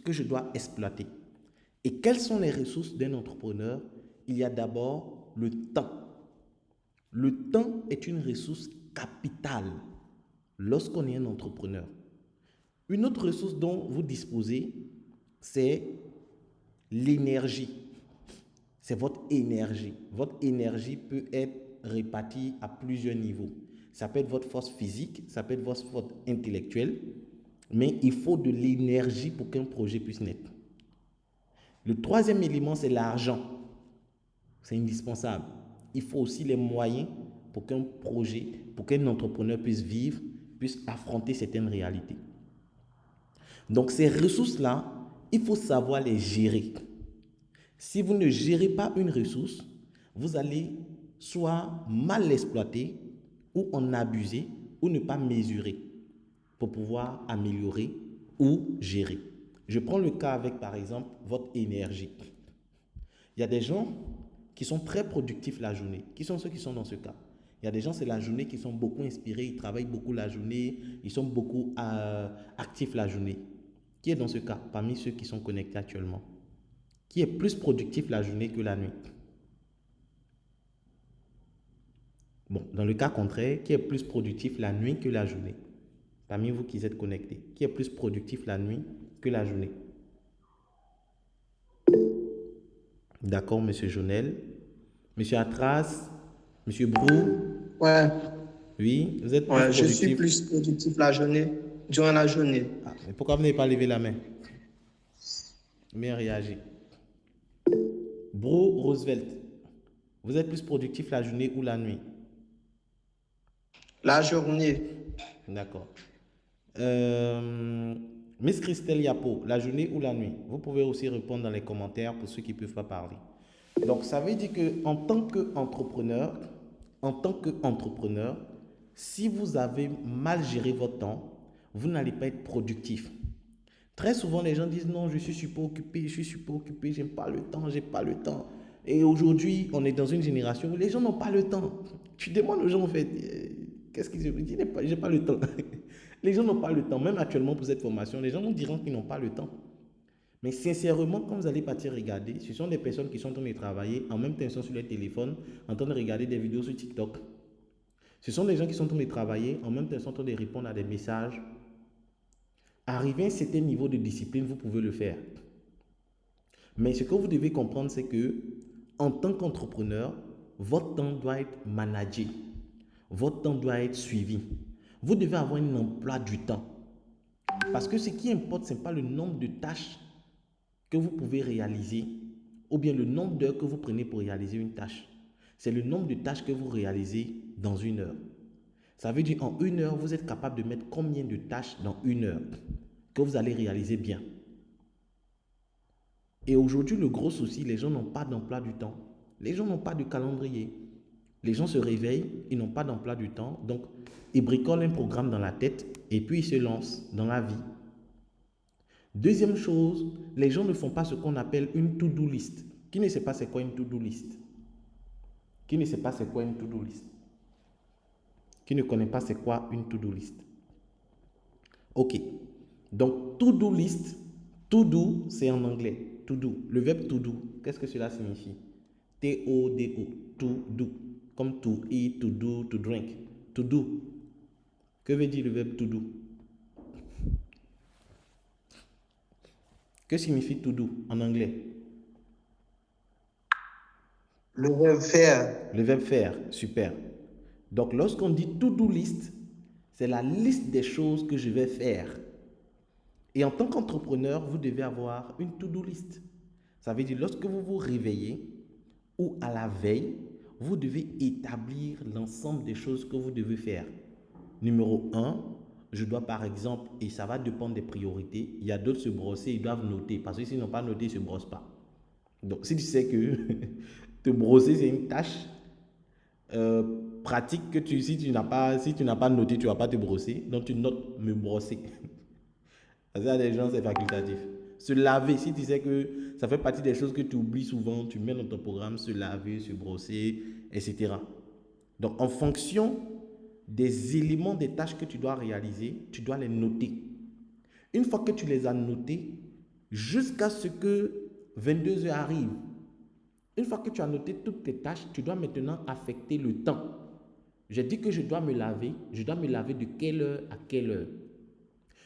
que je dois exploiter. Et quelles sont les ressources d'un entrepreneur? Il y a d'abord le temps. Le temps est une ressource capitale lorsqu'on est un entrepreneur. Une autre ressource dont vous disposez, c'est l'énergie. C'est votre énergie. Votre énergie peut être répartie à plusieurs niveaux. Ça peut être votre force physique, ça peut être votre force intellectuelle, mais il faut de l'énergie pour qu'un projet puisse naître. Le troisième élément, c'est l'argent. C'est indispensable. Il faut aussi les moyens pour qu'un projet, pour qu'un entrepreneur puisse vivre, puisse affronter certaines réalités. Donc ces ressources-là, il faut savoir les gérer. Si vous ne gérez pas une ressource, vous allez soit mal l'exploiter ou en abuser ou ne pas mesurer pour pouvoir améliorer ou gérer. Je prends le cas avec, par exemple, votre énergie. Il y a des gens qui sont très productifs la journée. Qui sont ceux qui sont dans ce cas? Il y a des gens, c'est la journée, qui sont beaucoup inspirés, ils travaillent beaucoup la journée, ils sont beaucoup actifs la journée. Qui est dans ce cas parmi ceux qui sont connectés actuellement? Qui est plus productif la journée que la nuit? Bon, dans le cas contraire, qui est plus productif la nuit que la journée? Parmi vous qui êtes connectés, qui est plus productif la nuit que la journée? D'accord, monsieur Jonel. Monsieur Atras, monsieur Brou, Ouais, oui, vous êtes plus ouais, je suis productif. plus productif la journée, durant la journée. Ah, mais pourquoi vous n'avez pas levé la main? Bien réagi. Bro Roosevelt, vous êtes plus productif la journée ou la nuit? La journée, D'accord. Euh, Miss Christelle Yapo, la journée ou la nuit? Vous pouvez aussi répondre dans les commentaires pour ceux qui ne peuvent pas parler. Donc, ça veut dire qu'en tant qu'entrepreneur, si vous avez mal géré votre temps, vous n'allez pas être productif. Très souvent, les gens disent non, je suis super occupé, j'aime pas le temps, j'ai pas le temps. Et aujourd'hui, on est dans une génération où les gens n'ont pas le temps. Tu demandes aux gens, en fait, qu'est-ce qu'ils disent? J'ai pas le temps. Les gens n'ont pas le temps. Même actuellement pour cette formation, les gens nous diront qu'ils n'ont pas le temps. Mais sincèrement, quand vous allez partir regarder, ce sont des personnes qui sont en train de travailler, en même temps ils sont sur leur téléphone, en train de regarder des vidéos sur TikTok. Ce sont des gens qui sont en train de travailler, en même temps ils sont en train de répondre à des messages. Arriver à un certain niveau de discipline, vous pouvez le faire. Mais ce que vous devez comprendre, c'est que en tant qu'entrepreneur, votre temps doit être managé. Votre temps doit être suivi. Vous devez avoir un emploi du temps. Parce que ce qui importe, ce n'est pas le nombre de tâches que vous pouvez réaliser ou bien le nombre d'heures que vous prenez pour réaliser une tâche. C'est le nombre de tâches que vous réalisez dans une heure. Ça veut dire en une heure, vous êtes capable de mettre combien de tâches dans une heure que vous allez réaliser bien. Et aujourd'hui, le gros souci, les gens n'ont pas d'emploi du temps. Les gens n'ont pas de calendrier. Les gens se réveillent, ils n'ont pas d'emploi du temps. Donc, ils bricolent un programme dans la tête et puis ils se lancent dans la vie. Deuxième chose, les gens ne font pas ce qu'on appelle une to-do list. Qui ne sait pas c'est quoi une to-do list? Qui ne sait pas c'est quoi une to-do list? Qui ne connaît pas c'est quoi une to-do list? Ok. Donc, to-do list, to-do, c'est en anglais. To-do. Le verbe to-do, qu'est-ce que cela signifie? T-O-D-O. To-do. Comme to eat, to do, to drink. To-do. Que veut dire le verbe to-do? Que signifie to-do en anglais? le verbe faire, Le verbe faire, super. Donc, lorsqu'on dit to-do list, c'est la liste des choses que je vais faire. Et en tant qu'entrepreneur, vous devez avoir une to-do list. Ça veut dire, lorsque vous vous réveillez ou à la veille, vous devez établir l'ensemble des choses que vous devez faire. Numéro 1, je dois par exemple, et ça va dépendre des priorités, il y a d'autres se brosser, ils doivent noter, parce que s'ils n'ont pas noté, ils ne se brossent pas. Donc, si tu sais que te brosser, c'est une tâche pratique que si tu n'as pas noté, tu ne vas pas te brosser. Donc, tu notes me brosser. Parce que des gens, c'est facultatif. Se laver, si tu sais que ça fait partie des choses que tu oublies souvent, tu mets dans ton programme se laver, se brosser, etc. Donc, en fonction des éléments, des tâches que tu dois réaliser, tu dois les noter. Une fois que tu les as notés, jusqu'à ce que 22 heures arrive. Une fois que tu as noté toutes tes tâches, tu dois maintenant affecter le temps. J'ai dit que je dois me laver. Je dois me laver de quelle heure à quelle heure?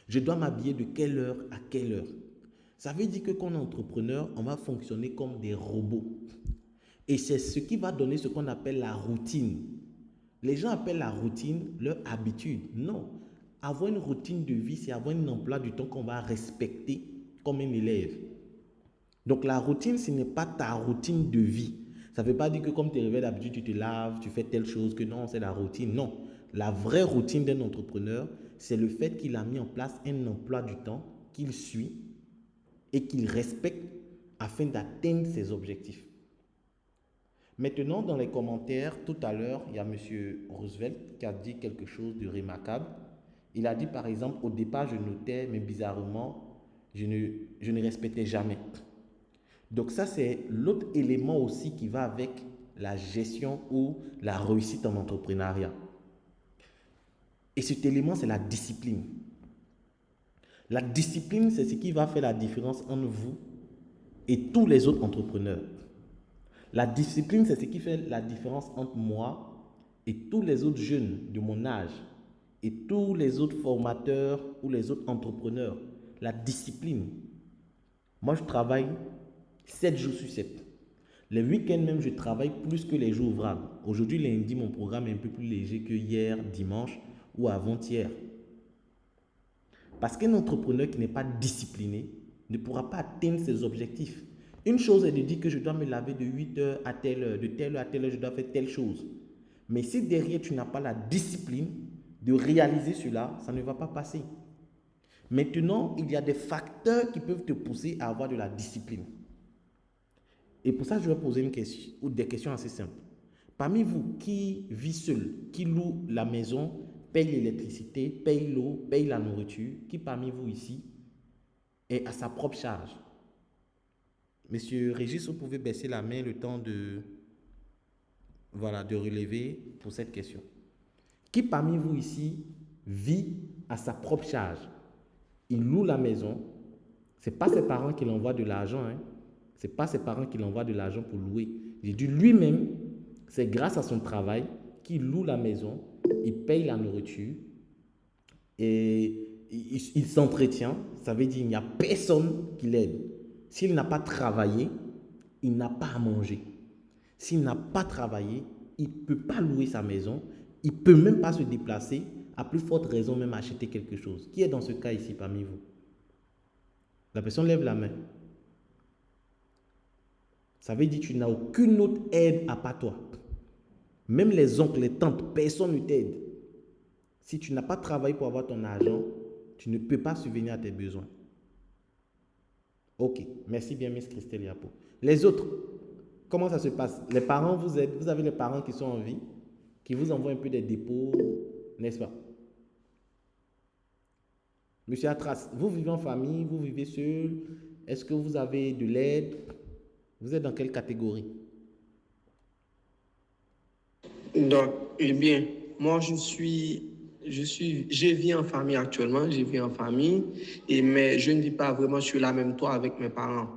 Je dois m'habiller de quelle heure à quelle heure? Ça veut dire que quand on est entrepreneur, on va fonctionner comme des robots. Et c'est ce qui va donner ce qu'on appelle la routine. Les gens appellent la routine leur habitude. Non. Avoir une routine de vie, c'est avoir un emploi du temps qu'on va respecter comme un élève. Donc la routine, ce n'est pas ta routine de vie. Ça ne veut pas dire que comme tu es réveillé d'habitude, tu te laves, tu fais telle chose, que non, c'est la routine. Non. La vraie routine d'un entrepreneur, c'est le fait qu'il a mis en place un emploi du temps qu'il suit et qu'il respecte afin d'atteindre ses objectifs. Maintenant, dans les commentaires, tout à l'heure, il y a M. Roosevelt qui a dit quelque chose de remarquable. Il a dit par exemple, au départ, je notais, mais bizarrement, je ne respectais jamais. Donc ça, c'est l'autre élément aussi qui va avec la gestion ou la réussite en entrepreneuriat. Et cet élément, c'est la discipline. La discipline, c'est ce qui va faire la différence entre vous et tous les autres entrepreneurs. La discipline, c'est ce qui fait la différence entre moi et tous les autres jeunes de mon âge et tous les autres formateurs ou les autres entrepreneurs. La discipline. Moi, je travaille 7 jours sur 7. Les week-ends même, je travaille plus que les jours ouvrables. Aujourd'hui, lundi, mon programme est un peu plus léger que hier, dimanche ou avant-hier. Parce qu'un entrepreneur qui n'est pas discipliné ne pourra pas atteindre ses objectifs. Une chose est de dire que je dois me laver de 8 heures à telle heure, de telle heure à telle heure, je dois faire telle chose. Mais si derrière tu n'as pas la discipline de réaliser cela, ça ne va pas passer. Maintenant, il y a des facteurs qui peuvent te pousser à avoir de la discipline. Et pour ça, je vais poser une question ou des questions assez simples. Parmi vous, qui vit seul, qui loue la maison, paye l'électricité, paye l'eau, paye la nourriture, qui parmi vous ici est à sa propre charge? Monsieur Régis, vous pouvez baisser la main le temps de relever pour cette question. Qui parmi vous ici vit à sa propre charge? Il loue la maison. Ce n'est pas ses parents qui l'envoient de l'argent. Ce n'est pas ses parents qui l'envoient de l'argent pour louer. J'ai dit lui-même, c'est grâce à son travail qu'il loue la maison, il paye la nourriture et il s'entretient. Ça veut dire qu'il n'y a personne qui l'aide. S'il n'a pas travaillé, il n'a pas à manger. S'il n'a pas travaillé, il ne peut pas louer sa maison. Il ne peut même pas se déplacer. À plus forte raison, même acheter quelque chose. Qui est dans ce cas ici parmi vous? La personne lève la main. Ça veut dire que tu n'as aucune autre aide à part toi. Même les oncles, les tantes, personne ne t'aide. Si tu n'as pas travaillé pour avoir ton argent, tu ne peux pas subvenir à tes besoins. Ok, merci bien, Miss Christelle Yapo. Les autres, comment ça se passe? Les parents vous aident, vous avez les parents qui sont en vie, qui vous envoient un peu des dépôts, n'est-ce pas? Monsieur Atras, vous vivez en famille, vous vivez seul, est-ce que vous avez de l'aide? Vous êtes dans quelle catégorie? Donc, eh bien, moi, je vis en famille actuellement, je vis en famille, mais je ne vis pas vraiment sur la même toit avec mes parents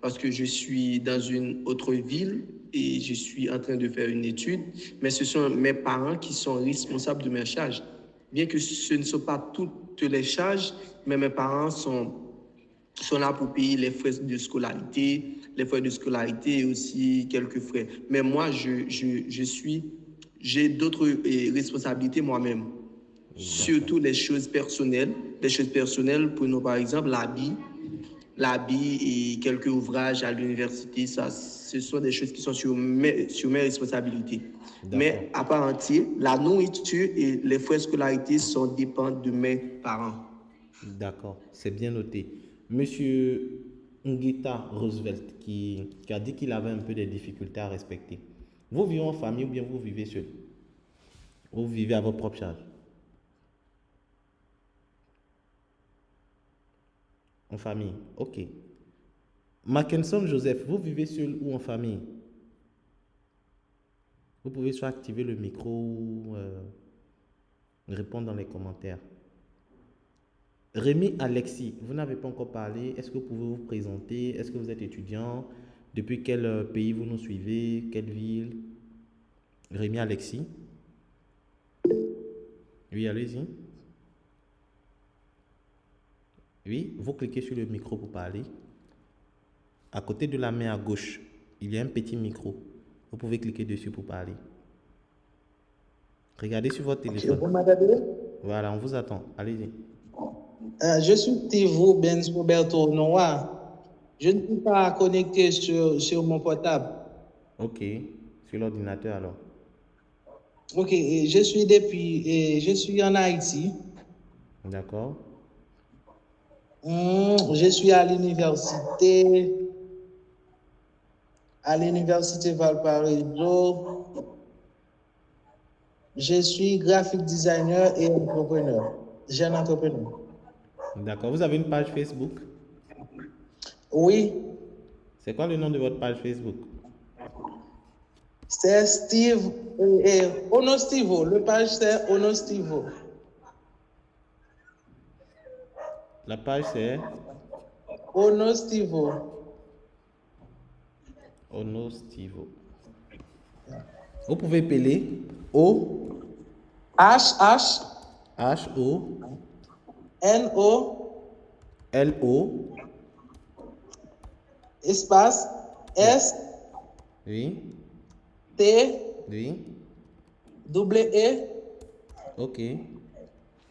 parce que je suis dans une autre ville et je suis en train de faire une étude, mais ce sont mes parents qui sont responsables de mes charges. Bien que ce ne sont pas toutes les charges, mais mes parents sont là pour payer les frais de scolarité, et aussi quelques frais. Mais moi, j'ai d'autres responsabilités moi-même. Surtout les choses personnelles. Les choses personnelles, prenons par exemple l'habit et quelques ouvrages à l'université. Ça, ce sont des choses qui sont sur mes responsabilités. Mais à part entière, la nourriture et les frais de scolarité dépendent de mes parents. D'accord, c'est bien noté. Monsieur Ngita Roosevelt qui a dit qu'il avait un peu des difficultés à respecter. Vous vivez en famille ou bien vous vivez seul? Vous vivez à votre propre charge? En famille, ok. Mackenson Joseph, vous vivez seul ou en famille? Vous pouvez soit activer le micro ou répondre dans les commentaires. Rémi Alexis, vous n'avez pas encore parlé. Est-ce que vous pouvez vous présenter? Est-ce que vous êtes étudiant? Depuis quel pays vous nous suivez? Quelle ville? Rémi Alexis? Oui, allez-y. Oui, vous cliquez sur le micro pour parler. À côté de la main à gauche, il y a un petit micro. Vous pouvez cliquer dessus pour parler. Regardez sur votre Ok, téléphone. vous m'entendez? Voilà, on vous attend. Allez-y. Je suis Tivo Benz Roberto Noah. Je ne suis pas connecté sur mon portable. Ok, sur l'ordinateur alors. Ok, et je suis en Haïti. D'accord. Je suis à l'université Valparaiso. Je suis graphic designer et entrepreneur, jeune entrepreneur. D'accord. Vous avez une page Facebook? Oui, C'est quoi le nom de votre page Facebook? c'est Steve Onostivo. Le page c'est Onostivo. La page c'est Onostivo. Onostivo. Vous pouvez appeler O H H O N O L O. espace S Oui, T oui. E Ok.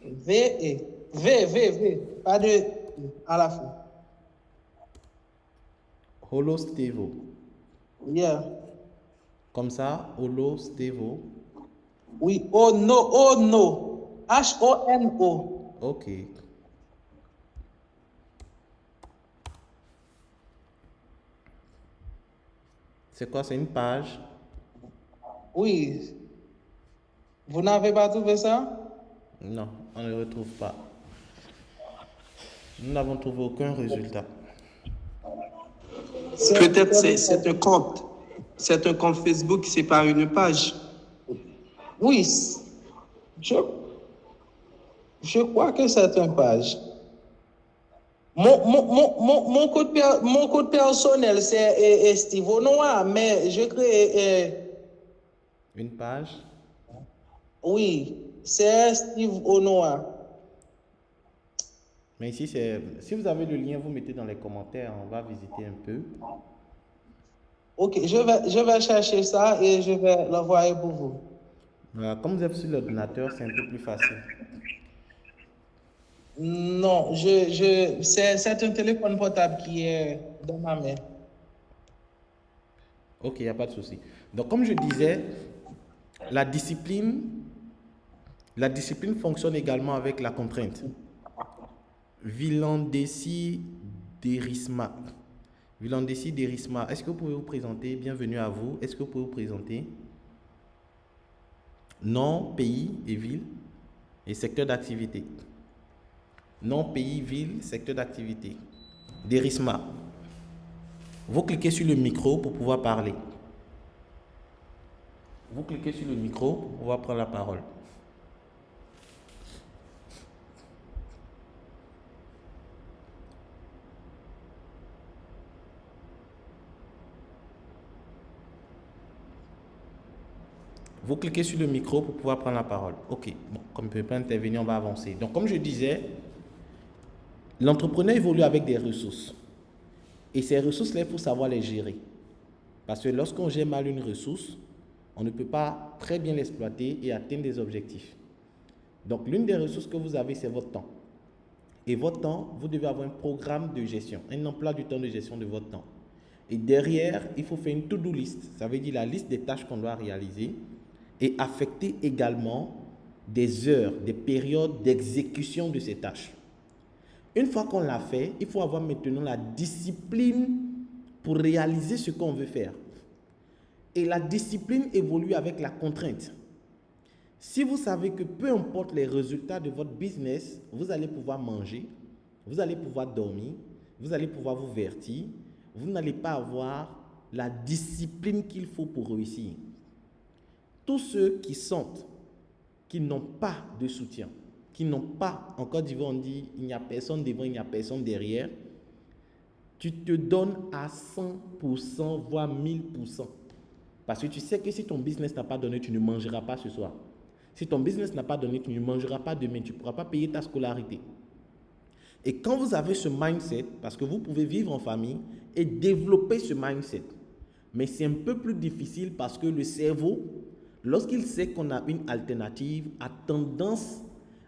V E V pas de à la fin. Holostevo. Yeah. Comme ça, Holostevo. Oui, oh no. H-O-N-O. Ok. C'est quoi? C'est une page? Oui. Vous n'avez pas trouvé ça? Non, on ne le retrouve pas. Nous n'avons trouvé aucun résultat. Peut-être c'est un compte. C'est un compte Facebook, c'est pas une page. Oui. Je crois que c'est une page. Mon compte personnel, c'est Steve Onoa, mais je crée. Une page? Oui, c'est Steve Onoa. Mais ici, si vous avez le lien, vous mettez dans les commentaires. On va visiter un peu. Ok, je vais chercher ça et je vais l'envoyer pour vous. Voilà, comme vous êtes sur l'ordinateur, c'est un peu plus facile. Non, c'est un téléphone portable qui est dans ma main. Ok, il n'y a pas de souci. Donc, comme je disais, la discipline fonctionne également avec la contrainte. Vilandesi Derisma. Vilandesi Derisma. Est-ce que vous pouvez vous présenter? Bienvenue à vous. Est-ce que vous pouvez vous présenter? Nom, pays et ville et secteur d'activité. Nom, pays, ville, secteur d'activité. Derisma. Vous cliquez sur le micro pour pouvoir parler. Vous cliquez sur le micro pour pouvoir prendre la parole. Vous cliquez sur le micro pour pouvoir prendre la parole. Ok, bon, comme je ne peux pas intervenir, on va avancer. Donc, comme je disais, l'entrepreneur évolue avec des ressources. Et ces ressources-là, il faut savoir les gérer. Parce que lorsqu'on gère mal une ressource, on ne peut pas très bien l'exploiter et atteindre des objectifs. Donc, l'une des ressources que vous avez, c'est votre temps. Et votre temps, vous devez avoir un programme de gestion, un emploi du temps de gestion de votre temps. Et derrière, il faut faire une to-do list. Ça veut dire la liste des tâches qu'on doit réaliser et affecter également des heures, des périodes d'exécution de ces tâches. Une fois qu'on l'a fait, il faut avoir maintenant la discipline pour réaliser ce qu'on veut faire. Et la discipline évolue avec la contrainte. Si vous savez que peu importe les résultats de votre business, vous allez pouvoir manger, vous allez pouvoir dormir, vous allez pouvoir vous vertir, vous n'allez pas avoir la discipline qu'il faut pour réussir. Tous ceux qui sentent qu'ils n'ont pas de soutien, qui n'ont pas, en Côte d'Ivoire on dit, il n'y a personne devant, il n'y a personne derrière, tu te donnes à 100%, voire 1000%. Parce que tu sais que si ton business n'a pas donné, tu ne mangeras pas ce soir. Si ton business n'a pas donné, tu ne mangeras pas demain, tu ne pourras pas payer ta scolarité. Et quand vous avez ce mindset, parce que vous pouvez vivre en famille et développer ce mindset, mais c'est un peu plus difficile parce que le cerveau, lorsqu'il sait qu'on a une alternative, a tendance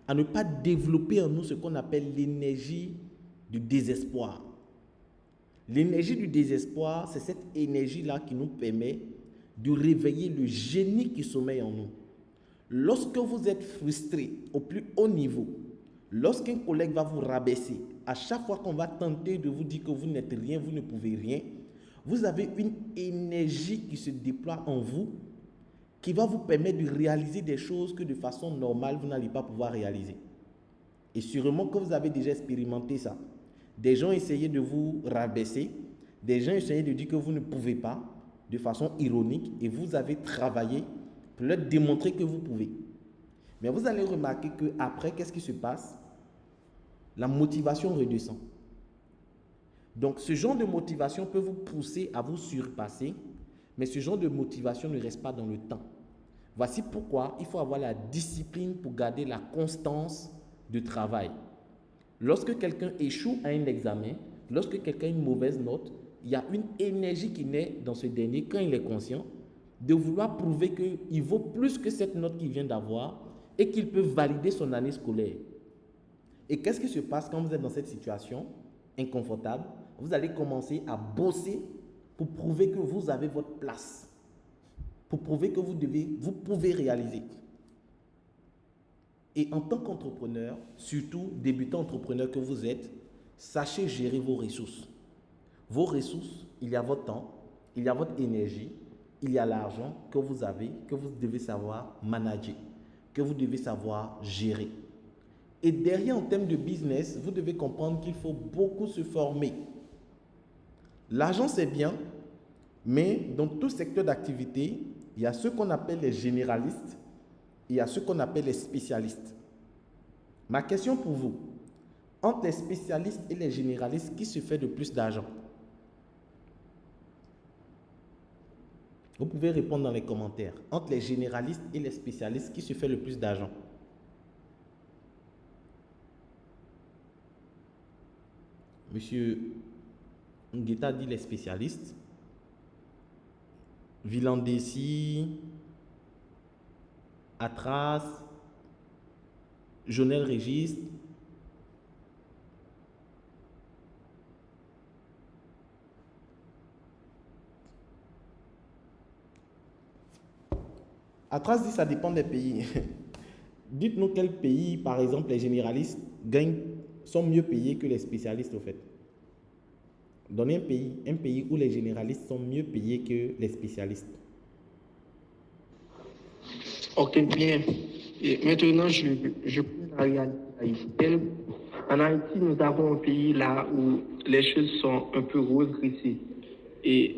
à ne pas développer en nous ce qu'on appelle l'énergie du désespoir. L'énergie du désespoir, c'est cette énergie-là qui nous permet de réveiller le génie qui sommeille en nous. Lorsque vous êtes frustré au plus haut niveau, lorsqu'un collègue va vous rabaisser, à chaque fois qu'on va tenter de vous dire que vous n'êtes rien, vous ne pouvez rien, vous avez une énergie qui se déploie en vous qui va vous permettre de réaliser des choses que de façon normale, vous n'allez pas pouvoir réaliser. Et sûrement que vous avez déjà expérimenté ça. Des gens essayaient de vous rabaisser, des gens essayaient de dire que vous ne pouvez pas, de façon ironique, et vous avez travaillé pour leur démontrer que vous pouvez. Mais vous allez remarquer qu'après, qu'est-ce qui se passe? La motivation redescend. Donc, ce genre de motivation peut vous pousser à vous surpasser, mais ce genre de motivation ne reste pas dans le temps. Voici pourquoi il faut avoir la discipline pour garder la constance de travail. Lorsque quelqu'un échoue à un examen, lorsque quelqu'un a une mauvaise note, il y a une énergie qui naît dans ce dernier, quand il est conscient, de vouloir prouver qu'il vaut plus que cette note qu'il vient d'avoir et qu'il peut valider son année scolaire. Et qu'est-ce qui se passe quand vous êtes dans cette situation inconfortable? Vous allez commencer à bosser pour prouver que vous avez votre place, pour prouver que vous pouvez réaliser. Et en tant qu'entrepreneur, surtout débutant entrepreneur que vous êtes, sachez gérer vos ressources. Vos ressources, il y a votre temps, il y a votre énergie, il y a l'argent que vous avez, que vous devez savoir manager, que vous devez savoir gérer. Et derrière, en termes de business, vous devez comprendre qu'il faut beaucoup se former. L'argent, c'est bien, mais dans tout secteur d'activité, il y a ceux qu'on appelle les généralistes, il y a ceux qu'on appelle les spécialistes. Ma question pour vous, entre les spécialistes et les généralistes, qui se fait le plus d'argent? Vous pouvez répondre dans les commentaires. Entre les généralistes et les spécialistes, qui se fait le plus d'argent? Monsieur Ngueta dit les spécialistes. Villandesi, Atras, Jonel Régis. Atras dit ça dépend des pays. Dites-nous quel pays, par exemple, les généralistes sont mieux payés que les spécialistes, au fait. Donnez un pays où les généralistes sont mieux payés que les spécialistes. Ok, bien. Et maintenant, je prends la réalité haïtienne. En Haïti, nous avons un pays là où les choses sont un peu roses ici. Et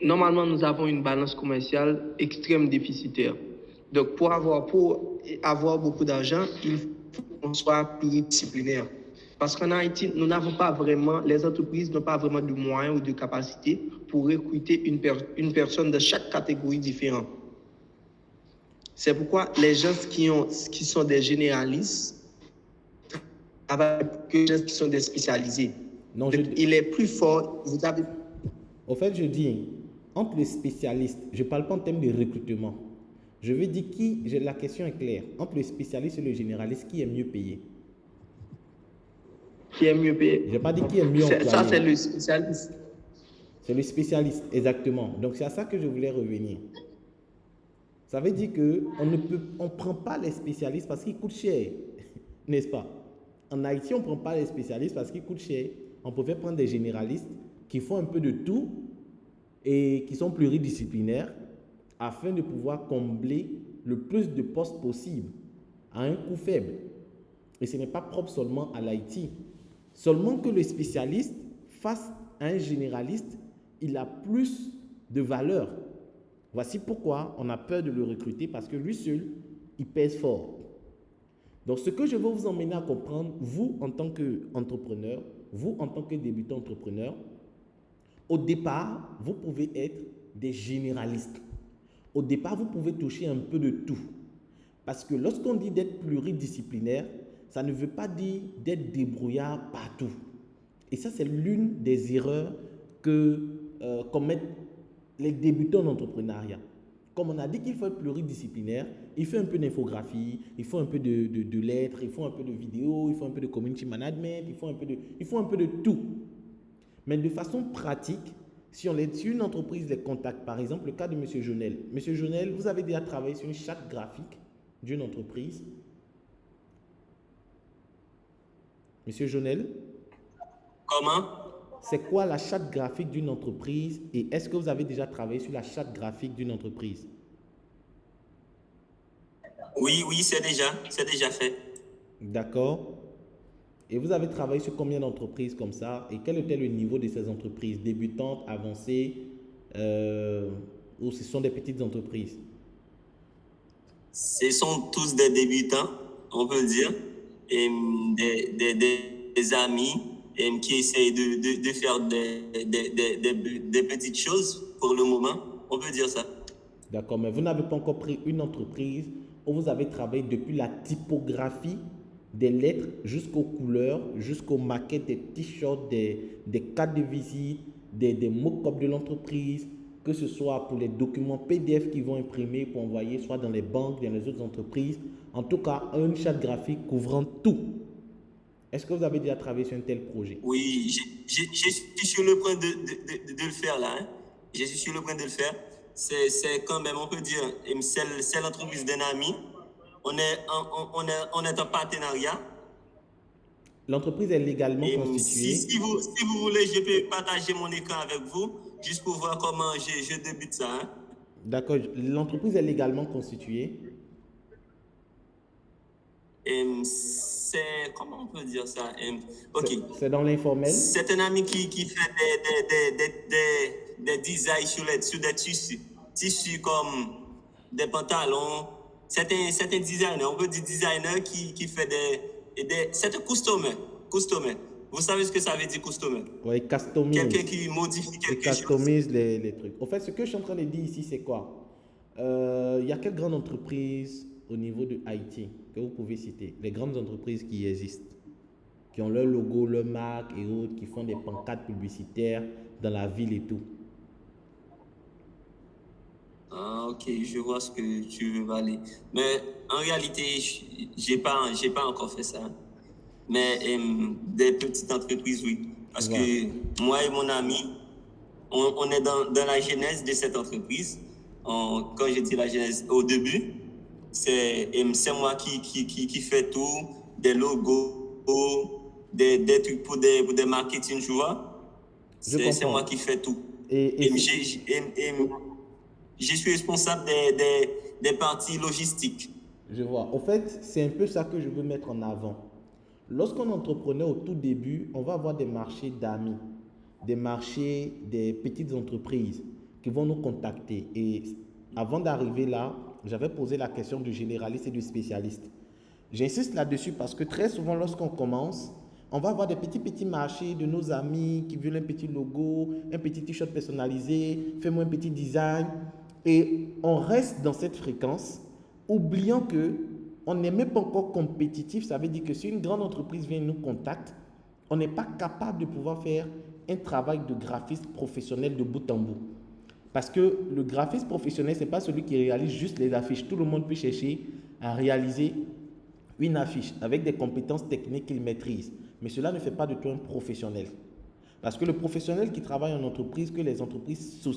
normalement, nous avons une balance commerciale extrêmement déficitaire. Donc, pour avoir beaucoup d'argent, il faut qu'on soit pluridisciplinaire. Parce qu'en Haïti, nous n'avons pas vraiment, les entreprises n'ont pas vraiment de moyens ou de capacités pour recruter une personne de chaque catégorie différente. C'est pourquoi les gens qui sont des généralistes travaillent que les gens qui sont des spécialisés. Non, il est plus fort. Vous avez... Au fait, je dis, entre les spécialistes, je ne parle pas en termes de recrutement. Je veux dire la question est claire. Entre le spécialiste et le généraliste, qui est mieux payé? Qui est mieux payé? Je n'ai pas dit qui est mieux employé. Ça, c'est le spécialiste. C'est le spécialiste, exactement. Donc, c'est à ça que je voulais revenir. Ça veut dire qu'on ne prend pas les spécialistes parce qu'ils coûtent cher, n'est-ce pas? En Haïti, on ne prend pas les spécialistes parce qu'ils coûtent cher. On pouvait prendre des généralistes qui font un peu de tout et qui sont pluridisciplinaires afin de pouvoir combler le plus de postes possible à un coût faible. Et ce n'est pas propre seulement à l'Haïti. Seulement que le spécialiste, face à un généraliste, il a plus de valeur. Voici pourquoi on a peur de le recruter, parce que lui seul, il pèse fort. Donc, ce que je veux vous emmener à comprendre, vous en tant qu'entrepreneur, vous en tant que débutant entrepreneur, au départ, vous pouvez être des généralistes. Au départ, vous pouvez toucher un peu de tout. Parce que lorsqu'on dit d'être pluridisciplinaire, ça ne veut pas dire d'être débrouillard partout. Et ça, c'est l'une des erreurs que commettent les débutants d'entrepreneuriat. Comme on a dit qu'il faut être pluridisciplinaire, il faut un peu d'infographie, il faut un peu de lettres, il faut un peu de vidéo, il faut un peu de community management, il faut un peu de tout. Mais de façon pratique, si une entreprise les contacte, par exemple le cas de M. Jonel. M. Jonel, vous avez déjà travaillé sur une charte graphique d'une entreprise. M. Jonel? Comment? C'est quoi la charte graphique d'une entreprise et est-ce que vous avez déjà travaillé sur la charte graphique d'une entreprise? Oui, c'est déjà fait. D'accord. Et vous avez travaillé sur combien d'entreprises comme ça? Et quel était le niveau de ces entreprises? Débutantes, avancées ou ce sont des petites entreprises? Ce sont tous des débutants, on peut dire, et des amis qui essayent de faire des petites choses pour le moment, on peut dire ça. D'accord, mais vous n'avez pas encore pris une entreprise où vous avez travaillé depuis la typographie des lettres jusqu'aux couleurs, jusqu'aux maquettes des t-shirts, des cartes de visite, des mock-ups de l'entreprise, que ce soit pour les documents PDF qu'ils vont imprimer pour envoyer soit dans les banques, dans les autres entreprises. En tout cas, une charte graphique couvrant tout. Est-ce que vous avez déjà travaillé sur un tel projet? Oui, je suis sur le point de le faire là. Hein. Je suis sur le point de le faire. C'est quand même, on peut dire, c'est l'entreprise d'un ami. On est en partenariat. L'entreprise est légalement Et constituée. si vous voulez, je peux partager mon écran avec vous, juste pour voir comment je débute ça. Hein. D'accord, l'entreprise est légalement constituée. C'est, comment on peut dire ça? Ok. C'est dans l'informel. C'est un ami qui fait des designs sur des tissus comme des pantalons. C'est un designer, on peut dire designer qui fait c'est un customer. Vous savez ce que ça veut dire customer? Oui, customise. Quelqu'un qui modifie quelque chose. Customise les trucs. En fait, ce que je suis en train de dire ici, c'est quoi? Il y a quelle grande entreprise au niveau de Haïti que vous pouvez citer? Les grandes entreprises qui existent, qui ont leur logo, leur marque et autres, qui font des pancartes publicitaires dans la ville et tout. Ah, ok, je vois ce que tu veux aller. Mais en réalité, j'ai pas encore fait ça. Mais des petites entreprises, oui. Parce que moi et mon ami, on est dans la genèse de cette entreprise. Quand j'ai dit la genèse au début, c'est moi qui fait tout, des logos, des trucs pour des marketing, tu vois. C'est moi qui fais tout. Et je suis responsable des parties logistiques. Je vois. En fait, c'est un peu ça que je veux mettre en avant. Lorsqu'on est entrepreneur au tout début, on va avoir des marchés d'amis, des marchés des petites entreprises qui vont nous contacter. Et avant d'arriver là, j'avais posé la question du généraliste et du spécialiste. J'insiste là-dessus parce que très souvent, lorsqu'on commence, on va avoir des petits marchés de nos amis qui veulent un petit logo, un petit t-shirt personnalisé, fais-moi un petit design. Et on reste dans cette fréquence, oubliant que on n'est même pas encore compétitif. Ça veut dire que si une grande entreprise vient nous contacter, on n'est pas capable de pouvoir faire un travail de graphiste professionnel de bout en bout. Parce que le graphiste professionnel, ce n'est pas celui qui réalise juste les affiches. Tout le monde peut chercher à réaliser une affiche avec des compétences techniques qu'il maîtrise. Mais cela ne fait pas de toi un professionnel. Parce que le professionnel qui travaille en entreprise, que les entreprises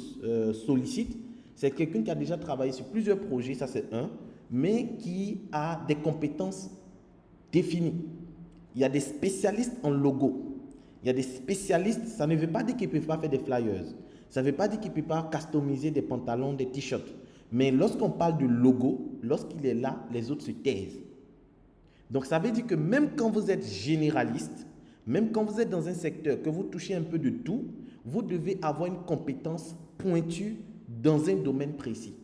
sollicitent, c'est quelqu'un qui a déjà travaillé sur plusieurs projets, ça c'est un, mais qui a des compétences définies. Il y a des spécialistes en logo. Il y a des spécialistes, ça ne veut pas dire qu'ils ne peuvent pas faire des flyers. Ça ne veut pas dire qu'ils ne peuvent pas customiser des pantalons, des t-shirts. Mais lorsqu'on parle de logo, lorsqu'il est là, les autres se taisent. Donc ça veut dire que même quand vous êtes généraliste, même quand vous êtes dans un secteur, que vous touchez un peu de tout, vous devez avoir une compétence pointue dans un domaine précis.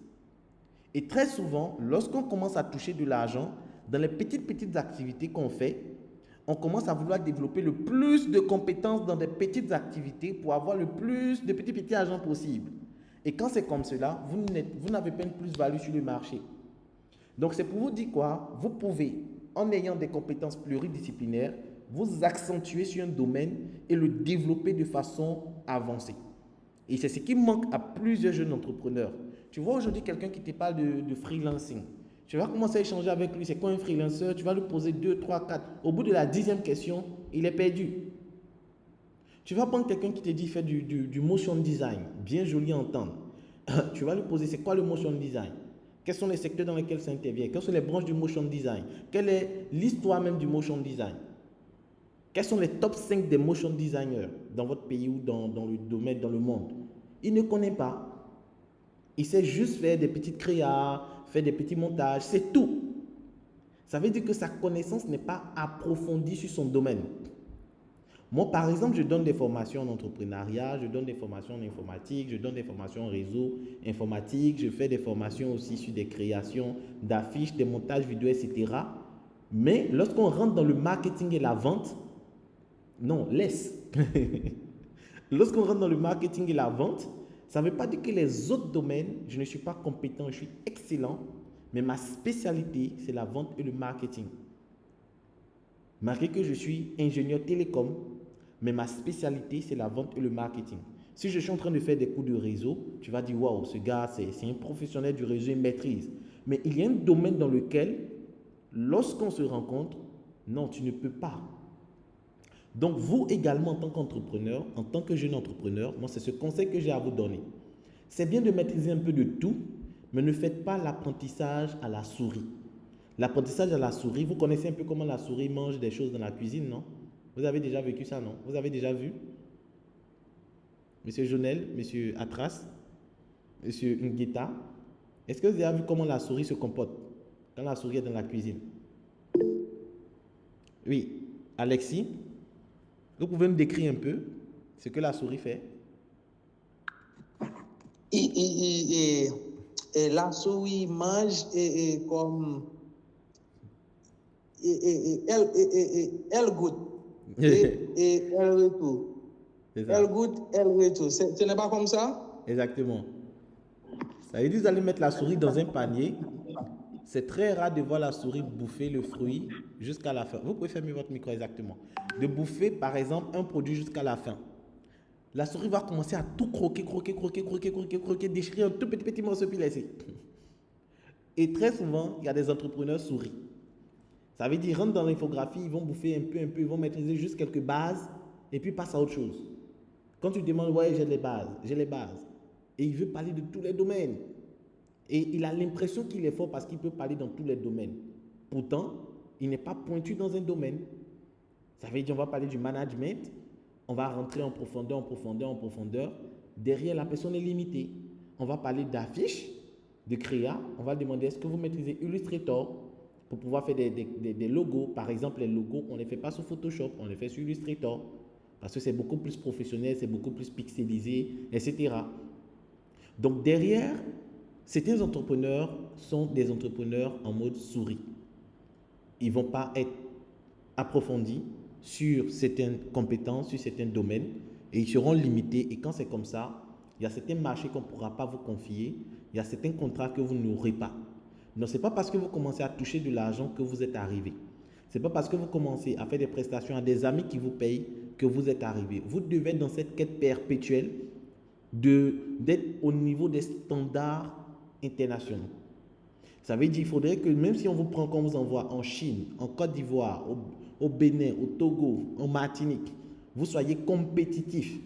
Et très souvent, lorsqu'on commence à toucher de l'argent, dans les petites activités qu'on fait, on commence à vouloir développer le plus de compétences dans des petites activités pour avoir le plus de petits agents possible. Et quand c'est comme cela, vous n'avez pas une plus-value sur le marché. Donc, c'est pour vous dire quoi? Vous pouvez, en ayant des compétences pluridisciplinaires, vous accentuer sur un domaine et le développer de façon avancée. Et c'est ce qui manque à plusieurs jeunes entrepreneurs. Tu vois aujourd'hui quelqu'un qui te parle de freelancing. Tu vas commencer à échanger avec lui. C'est quoi un freelancer? Tu vas lui poser 2, 3, 4. Au bout de la 10e question, il est perdu. Tu vas prendre quelqu'un qui te dit fait du motion design. Bien joli à entendre. Tu vas lui poser c'est quoi le motion design? Quels sont les secteurs dans lesquels ça intervient? Quelles sont les branches du motion design? Quelle est l'histoire même du motion design? Quels sont les top 5 des motion designers dans votre pays ou dans le domaine, dans le monde? Il ne connaît pas. Il sait juste faire des petites créas, faire des petits montages, c'est tout. Ça veut dire que sa connaissance n'est pas approfondie sur son domaine. Moi, par exemple, je donne des formations en entrepreneuriat, je donne des formations en informatique, je donne des formations en réseau informatique, je fais des formations aussi sur des créations d'affiches, des montages vidéo, etc. Mais lorsqu'on rentre dans le marketing et la vente, non, laisse. Lorsqu'on rentre dans le marketing et la vente, ça ne veut pas dire que les autres domaines, je ne suis pas compétent, je suis excellent, mais ma spécialité, c'est la vente et le marketing. Malgré que je suis ingénieur télécom, mais ma spécialité, c'est la vente et le marketing. Si je suis en train de faire des cours de réseau, tu vas dire, waouh, ce gars, c'est un professionnel du réseau, il maîtrise. Mais il y a un domaine dans lequel, lorsqu'on se rencontre, non, tu ne peux pas. Donc, vous également, en tant qu'entrepreneur, en tant que jeune entrepreneur, moi, c'est ce conseil que j'ai à vous donner. C'est bien de maîtriser un peu de tout, mais ne faites pas l'apprentissage à la souris. L'apprentissage à la souris, vous connaissez un peu comment la souris mange des choses dans la cuisine, non? Vous avez déjà vécu ça, non? Vous avez déjà vu? Monsieur Jonel, Monsieur Atras, Monsieur Ngueta, est-ce que vous avez vu comment la souris se comporte quand la souris est dans la cuisine? Oui. Alexis, vous pouvez me décrire un peu ce que la souris fait? La souris mange comme... elle goûte et elle retourne. Elle goûte, elle retourne. Ce n'est pas comme ça? Exactement. Ça veut dire que vous allez mettre la souris dans un panier. C'est très rare de voir la souris bouffer le fruit jusqu'à la fin. Vous pouvez fermer votre micro exactement. De bouffer, par exemple, un produit jusqu'à la fin. La souris va commencer à tout croquer, déchirer un tout petit morceau puis laisser. Et très souvent, il y a des entrepreneurs souris. Ça veut dire, ils rentrent dans l'infographie, ils vont bouffer un peu, ils vont maîtriser juste quelques bases et puis passent à autre chose. Quand tu demandes, ouais, j'ai les bases. Et il veut parler de tous les domaines. Et il a l'impression qu'il est fort parce qu'il peut parler dans tous les domaines. Pourtant, il n'est pas pointu dans un domaine. Ça veut dire, on va parler du management, on va rentrer en profondeur. Derrière, la personne est limitée. On va parler d'affiches, de créa. On va demander, est-ce que vous maîtrisez Illustrator pour pouvoir faire des logos? Par exemple, les logos, on ne les fait pas sur Photoshop, on les fait sur Illustrator. Parce que c'est beaucoup plus professionnel, c'est beaucoup plus pixelisé, etc. Donc derrière, certains entrepreneurs sont des entrepreneurs en mode souris. Ils ne vont pas être approfondis sur certaines compétences, sur certains domaines, et ils seront limités. Et quand c'est comme ça, il y a certains marchés qu'on ne pourra pas vous confier, il y a certains contrats que vous n'aurez pas. Donc, ce n'est pas parce que vous commencez à toucher de l'argent que vous êtes arrivé. Ce n'est pas parce que vous commencez à faire des prestations à des amis qui vous payent que vous êtes arrivé. Vous devez être dans cette quête perpétuelle d'être au niveau des standards internationaux. Ça veut dire qu'il faudrait que même si on vous prend, qu'on vous envoie en Chine, en Côte d'Ivoire, au Bénin, au Togo, en Martinique, vous soyez compétitif.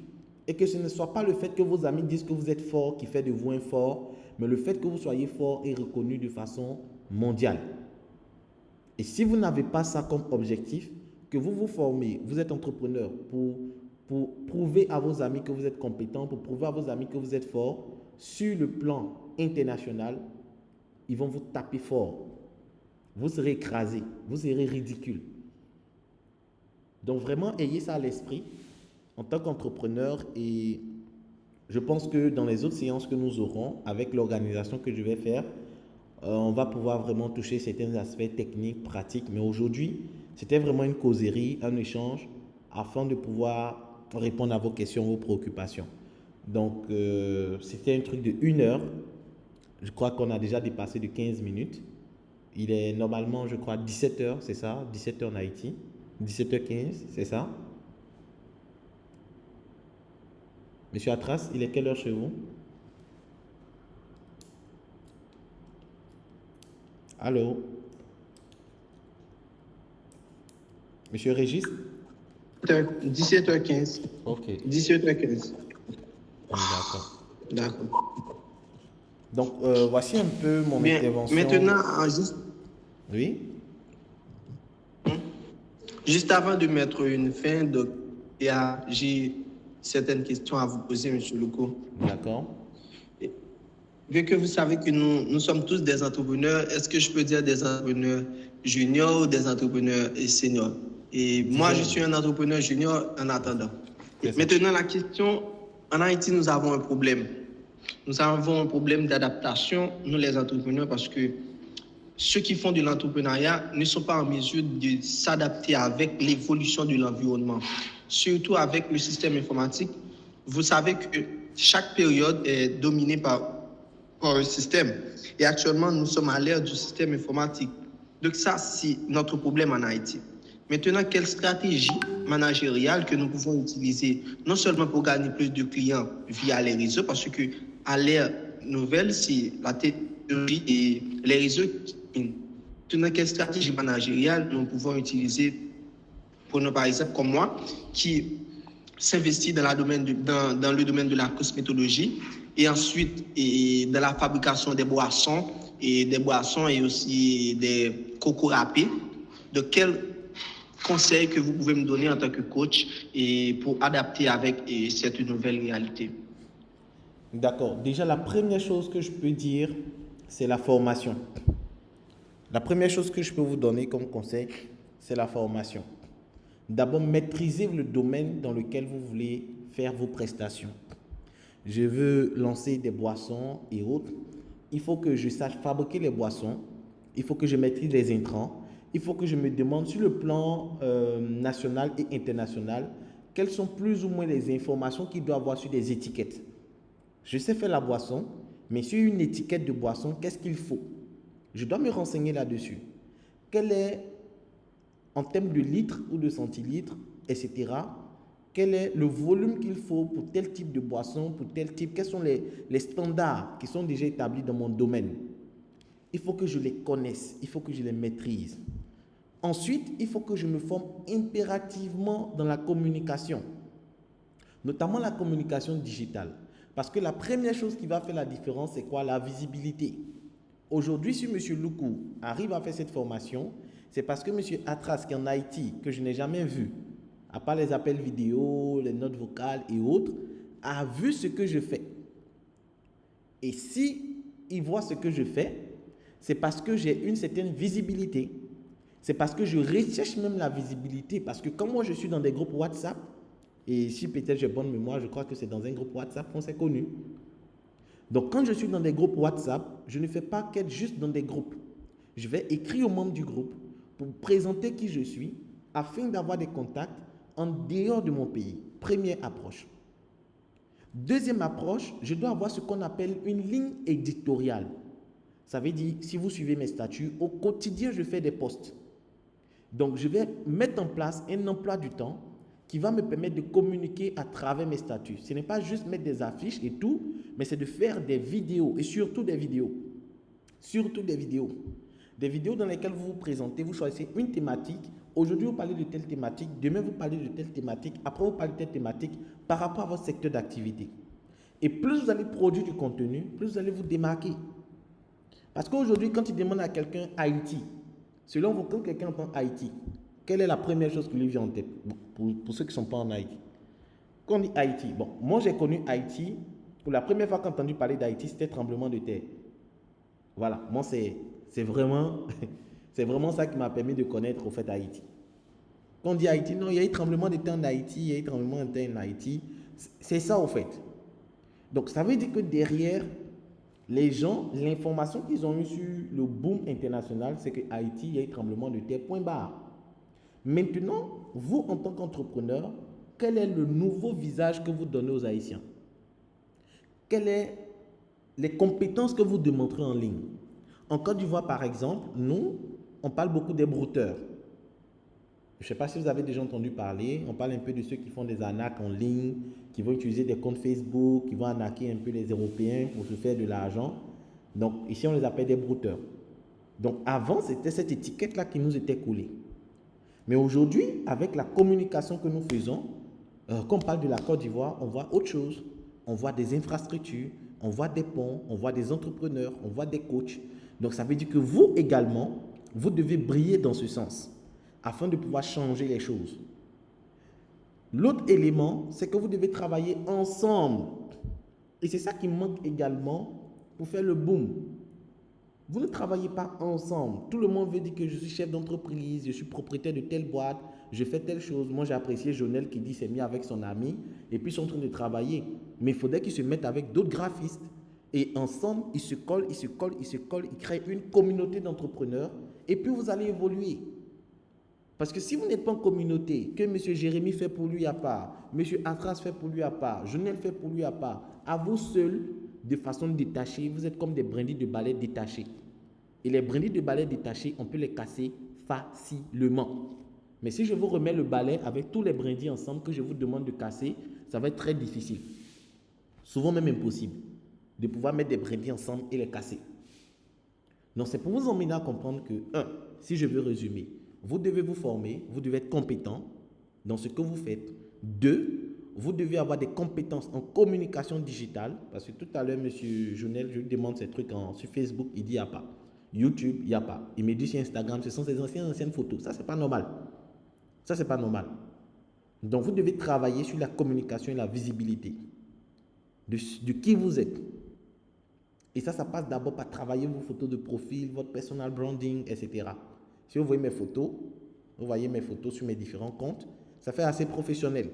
Et que ce ne soit pas le fait que vos amis disent que vous êtes fort qui fait de vous un fort, mais le fait que vous soyez fort et reconnu de façon mondiale. Et si vous n'avez pas ça comme objectif, que vous vous formez, vous êtes entrepreneur pour prouver à vos amis que vous êtes compétent, pour prouver à vos amis que vous êtes fort, sur le plan international, ils vont vous taper fort. Vous serez écrasé, vous serez ridicule. Donc vraiment, ayez ça à l'esprit en tant qu'entrepreneur, et je pense que dans les autres séances que nous aurons, avec l'organisation que je vais faire, On va pouvoir vraiment toucher certains aspects techniques, pratiques. Mais aujourd'hui, c'était vraiment une causerie, un échange, afin de pouvoir répondre à vos questions, vos préoccupations. Donc, c'était un truc de 1 heure. Je crois qu'on a déjà dépassé de 15 minutes. Il est normalement, je crois, 17 heures, c'est ça? 17 heures en Haïti. 17h15, c'est ça? Monsieur Atras, il est quelle heure chez vous? Allô? Monsieur Régis? 17h15. Ok, 17h15. d'accord. D'accord. Donc, voici un peu mon Bien. intervention. Maintenant, Oui? juste avant de mettre une fin, donc, j'ai certaines questions à vous poser, M. Louko. D'accord. Vu que vous savez que nous sommes tous des entrepreneurs, est-ce que je peux dire des entrepreneurs juniors ou des entrepreneurs seniors? Et moi, je suis un entrepreneur junior en attendant. Et maintenant, la question, en Haïti, nous avons un problème. Nous avons un problème d'adaptation, nous les entrepreneurs, parce que ceux qui font de l'entrepreneuriat ne sont pas en mesure de s'adapter avec l'évolution de l'environnement, surtout avec le système informatique. Vous savez que chaque période est dominée par un système. Et actuellement, nous sommes à l'ère du système informatique. Donc ça, c'est notre problème en Haïti. Maintenant, quelle stratégie managériale que nous pouvons utiliser, non seulement pour gagner plus de clients via les réseaux, parce que à l'ère nouvelle, c'est la technologie et les réseaux. Maintenant, quelle stratégie managériale nous pouvons utiliser pour nous, par exemple, comme moi, qui s'investit dans le domaine de la cosmétologie et ensuite dans la fabrication des boissons et aussi des cocos râpés. De quel conseil que vous pouvez me donner en tant que coach et pour adapter avec cette nouvelle réalité? D'accord. Déjà, la première chose que je peux dire, c'est la formation. La première chose que je peux vous donner comme conseil, c'est la formation. D'abord, maîtrisez le domaine dans lequel vous voulez faire vos prestations. Je veux lancer des boissons et autres. Il faut que je sache fabriquer les boissons. Il faut que je maîtrise les intrants. Il faut que je me demande sur le plan national et international, quelles sont plus ou moins les informations qu'il doit avoir sur des étiquettes. Je sais faire la boisson, mais sur une étiquette de boisson, qu'est-ce qu'il faut? Je dois me renseigner là-dessus. Quel est, en termes de litres ou de centilitres, etc., quel est le volume qu'il faut pour tel type de boisson, pour tel type, quels sont les standards qui sont déjà établis dans mon domaine. Il faut que je les connaisse, il faut que je les maîtrise. Ensuite, il faut que je me forme impérativement dans la communication, notamment la communication digitale. Parce que la première chose qui va faire la différence, c'est quoi? La visibilité. Aujourd'hui, si M. Loukou arrive à faire cette formation, c'est parce que M. Atras, qui est en Haïti, que je n'ai jamais vu, à part les appels vidéo, les notes vocales et autres, a vu ce que je fais. Et si il voit ce que je fais, c'est parce que j'ai une certaine visibilité. C'est parce que je recherche même la visibilité. Parce que quand moi je suis dans des groupes WhatsApp, et si peut-être j'ai bonne mémoire, je crois que c'est dans un groupe WhatsApp qu'on s'est connus. Donc quand je suis dans des groupes WhatsApp, je ne fais pas qu'être juste dans des groupes. Je vais écrire aux membres du groupe pour présenter qui je suis, afin d'avoir des contacts en dehors de mon pays. Première approche. Deuxième approche, je dois avoir ce qu'on appelle une ligne éditoriale. Ça veut dire, si vous suivez mes statuts, au quotidien, je fais des posts. Donc, je vais mettre en place un emploi du temps qui va me permettre de communiquer à travers mes statuts. Ce n'est pas juste mettre des affiches et tout, mais c'est de faire des vidéos et surtout des vidéos. Surtout des vidéos. Des vidéos dans lesquelles vous vous présentez, vous choisissez une thématique. Aujourd'hui, vous parlez de telle thématique. Demain, vous parlez de telle thématique. Après, vous parlez de telle thématique par rapport à votre secteur d'activité. Et plus vous allez produire du contenu, plus vous allez vous démarquer. Parce qu'aujourd'hui, quand tu demandes à quelqu'un Haïti, selon vous, quand quelqu'un entend Haïti, quelle est la première chose qui lui vient en tête pour ceux qui ne sont pas en Haïti? Quand on dit Haïti, bon, moi j'ai connu Haïti, pour la première fois que j'ai entendu parler d'Haïti, c'était tremblement de terre. Voilà, moi c'est vraiment ça qui m'a permis de connaître au fait Haïti. Quand on dit Haïti, non, il y a eu tremblement de terre en Haïti, il y a eu tremblement de terre en Haïti. C'est ça au fait. Donc ça veut dire que derrière, Les gens, l'information qu'ils ont eue sur le boom international, c'est que Haïti, il y a eu tremblement de terre, point barre. Maintenant, vous, en tant qu'entrepreneur, quel est le nouveau visage que vous donnez aux Haïtiens? Quelles sont les compétences que vous démontrez en ligne? En Côte d'Ivoire, par exemple, nous, on parle beaucoup des brouteurs. Je ne sais pas si vous avez déjà entendu parler, on parle un peu de ceux qui font des arnaques en ligne, qui vont utiliser des comptes Facebook, qui vont arnaquer un peu les Européens pour se faire de l'argent. Donc, ici, on les appelle des brouteurs. Donc, avant, c'était cette étiquette-là qui nous était collée. Mais aujourd'hui, avec la communication que nous faisons, quand on parle de la Côte d'Ivoire, on voit autre chose. On voit des infrastructures, on voit des ponts, on voit des entrepreneurs, on voit des coachs. Donc, ça veut dire que vous également, vous devez briller dans ce sens afin de pouvoir changer les choses. L'autre élément, c'est que vous devez travailler ensemble. Et c'est ça qui manque également pour faire le boom. Vous ne travaillez pas ensemble. Tout le monde veut dire que je suis chef d'entreprise, je suis propriétaire de telle boîte, je fais telle chose. Moi, j'ai apprécié Jonel qui dit qu'il s'est mis avec son ami et puis ils sont en train de travailler. Mais il faudrait qu'ils se mettent avec d'autres graphistes. Et ensemble, ils se collent, ils créent une communauté d'entrepreneurs et puis vous allez évoluer. Parce que si vous n'êtes pas en communauté, que M. Jérémy fait pour lui à part, M. Atras fait pour lui à part, Jonel fait pour lui à part, à vous seuls, de façon détachée, vous êtes comme des brindilles de balai détachées. Et les brindilles de balai détachées, on peut les casser facilement. Mais si je vous remets le balai avec tous les brindilles ensemble que je vous demande de casser, ça va être très difficile. Souvent même impossible de pouvoir mettre des brindilles ensemble et les casser. Donc c'est pour vous emmener à comprendre que, si je veux résumer, vous devez vous former, vous devez être compétent dans ce que vous faites. 2, vous devez avoir des compétences en communication digitale, parce que tout à l'heure, M. Jonel, je lui demande ces trucs sur Facebook, il dit il n'y a pas. YouTube, il n'y a pas. Il me dit sur Instagram, ce sont ces anciennes photos. Ça, c'est pas normal. Ça, c'est pas normal. Donc, vous devez travailler sur la communication et la visibilité de qui vous êtes. Et ça passe d'abord par travailler vos photos de profil, votre personal branding, etc. Si vous voyez mes photos, sur mes différents comptes, ça fait assez professionnel.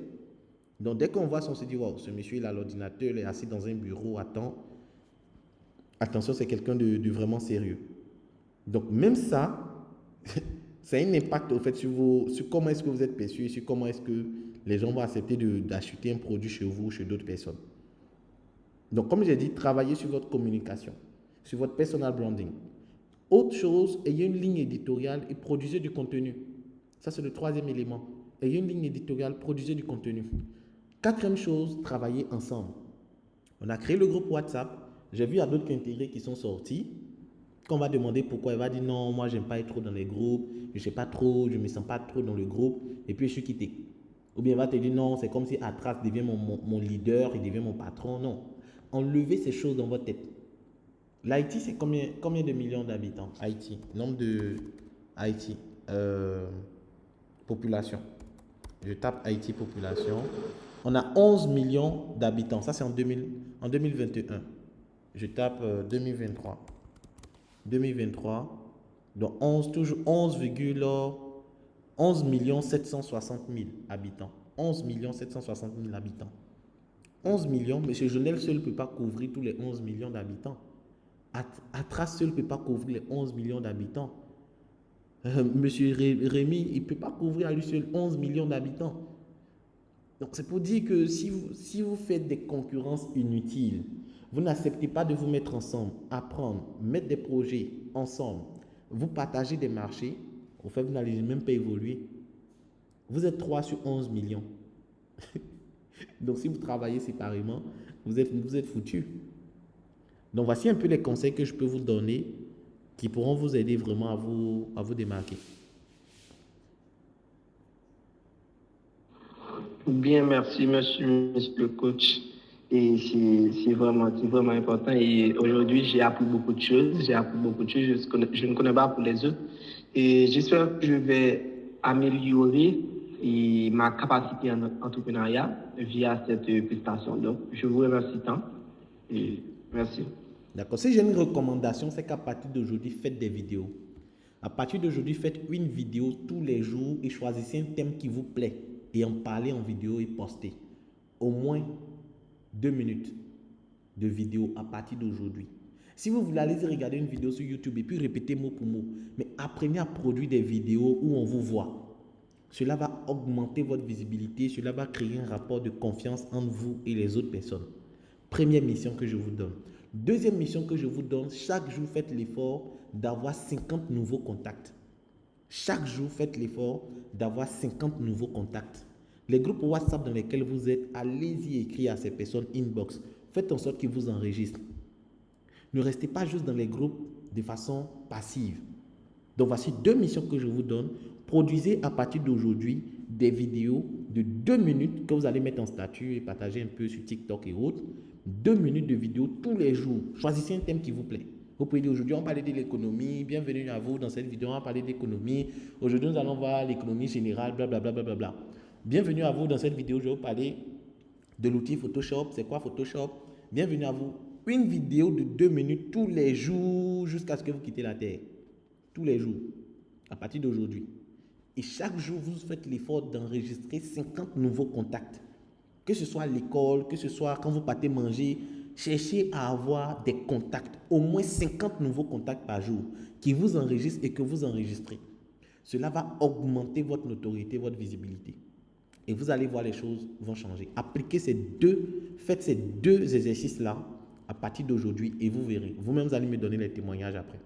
Donc, dès qu'on voit ça, on se dit, wow, ce monsieur, il a l'ordinateur, il est assis dans un bureau, attend. Attention, c'est quelqu'un de vraiment sérieux. Donc, même ça, ça a un impact au fait sur comment est-ce que vous êtes perçu et sur comment est-ce que les gens vont accepter d'acheter un produit chez vous ou chez d'autres personnes. Donc, comme j'ai dit, travaillez sur votre communication, sur votre personal branding. Autre chose, ayez une ligne éditoriale et produisez du contenu. Ça, c'est le 3e élément. Ayez une ligne éditoriale, produisez du contenu. 4e chose, travaillez ensemble. On a créé le groupe WhatsApp. J'ai vu à d'autres intégrés qui sont sortis. Quand on va demander pourquoi, il va dire non, moi, j'aime pas être trop dans les groupes. Je sais pas trop, je me sens pas trop dans le groupe. Et puis, je suis quitté. Ou bien, il va te dire non, c'est comme si Atras devient mon leader, il devient mon patron. Non. Enlevez ces choses dans votre tête. L'Haïti, c'est combien de millions d'habitants? Haïti, nombre de Haïti, population. Je tape Haïti population. On a 11 millions d'habitants. Ça, c'est en 2021. Je tape 2023. 2023. Donc, toujours 11 760 000 habitants. 11 760 000 habitants. 11 millions, M. Jonel seul ne peut pas couvrir tous les 11 millions d'habitants. Atras seul ne peut pas couvrir les 11 millions d'habitants. Monsieur Rémy, il ne peut pas couvrir à lui seul 11 millions d'habitants. Donc, c'est pour dire que si vous faites des concurrences inutiles, vous n'acceptez pas de vous mettre ensemble, apprendre, mettre des projets ensemble, vous partagez des marchés, au fait, vous n'allez même pas évoluer. Vous êtes 3 sur 11 millions. Donc, si vous travaillez séparément, vous êtes foutus. Donc, voici un peu les conseils que je peux vous donner qui pourront vous aider vraiment à vous démarquer. Bien, merci, monsieur le coach. Et c'est vraiment important. Et aujourd'hui, j'ai appris beaucoup de choses. Je ne connais pas pour les autres. Et j'espère que je vais améliorer ma capacité en entrepreneuriat via cette prestation. Donc, je vous remercie tant. Et merci. D'accord. Si j'ai une recommandation, c'est qu'à partir d'aujourd'hui, faites des vidéos. À partir d'aujourd'hui, faites une vidéo tous les jours et choisissez un thème qui vous plaît et en parlez en vidéo et postez. Au moins 2 minutes de vidéo à partir d'aujourd'hui. Si vous voulez aller regarder une vidéo sur YouTube et puis répéter mot pour mot, mais apprenez à produire des vidéos où on vous voit. Cela va augmenter votre visibilité, cela va créer un rapport de confiance entre vous et les autres personnes. Première mission que je vous donne. Deuxième mission que je vous donne, chaque jour faites l'effort d'avoir 50 nouveaux contacts. Chaque jour faites l'effort d'avoir 50 nouveaux contacts. Les groupes WhatsApp dans lesquels vous êtes, allez-y écrire à ces personnes inbox. Faites en sorte qu'ils vous enregistrent. Ne restez pas juste dans les groupes de façon passive. Donc voici 2 missions que je vous donne. Produisez à partir d'aujourd'hui des vidéos de 2 minutes que vous allez mettre en statut et partager un peu sur TikTok et autres. 2 minutes de vidéos tous les jours. Choisissez un thème qui vous plaît. Vous pouvez dire aujourd'hui on va parler de l'économie. Bienvenue à vous dans cette vidéo, on va parler d'économie. Aujourd'hui nous allons voir l'économie générale, blablabla. Bla, bla, bla, bla. Bienvenue à vous dans cette vidéo, je vais vous parler de l'outil Photoshop. C'est quoi Photoshop? Bienvenue à vous. Une vidéo de 2 minutes tous les jours jusqu'à ce que vous quittez la Terre. Tous les jours, à partir d'aujourd'hui. Et chaque jour, vous faites l'effort d'enregistrer 50 nouveaux contacts. Que ce soit à l'école, que ce soit quand vous partez manger, cherchez à avoir des contacts, au moins 50 nouveaux contacts par jour qui vous enregistrent et que vous enregistrez. Cela va augmenter votre notoriété, votre visibilité. Et vous allez voir les choses vont changer. Appliquez faites ces 2 exercices-là à partir d'aujourd'hui et vous verrez. Vous-même, vous allez me donner les témoignages après.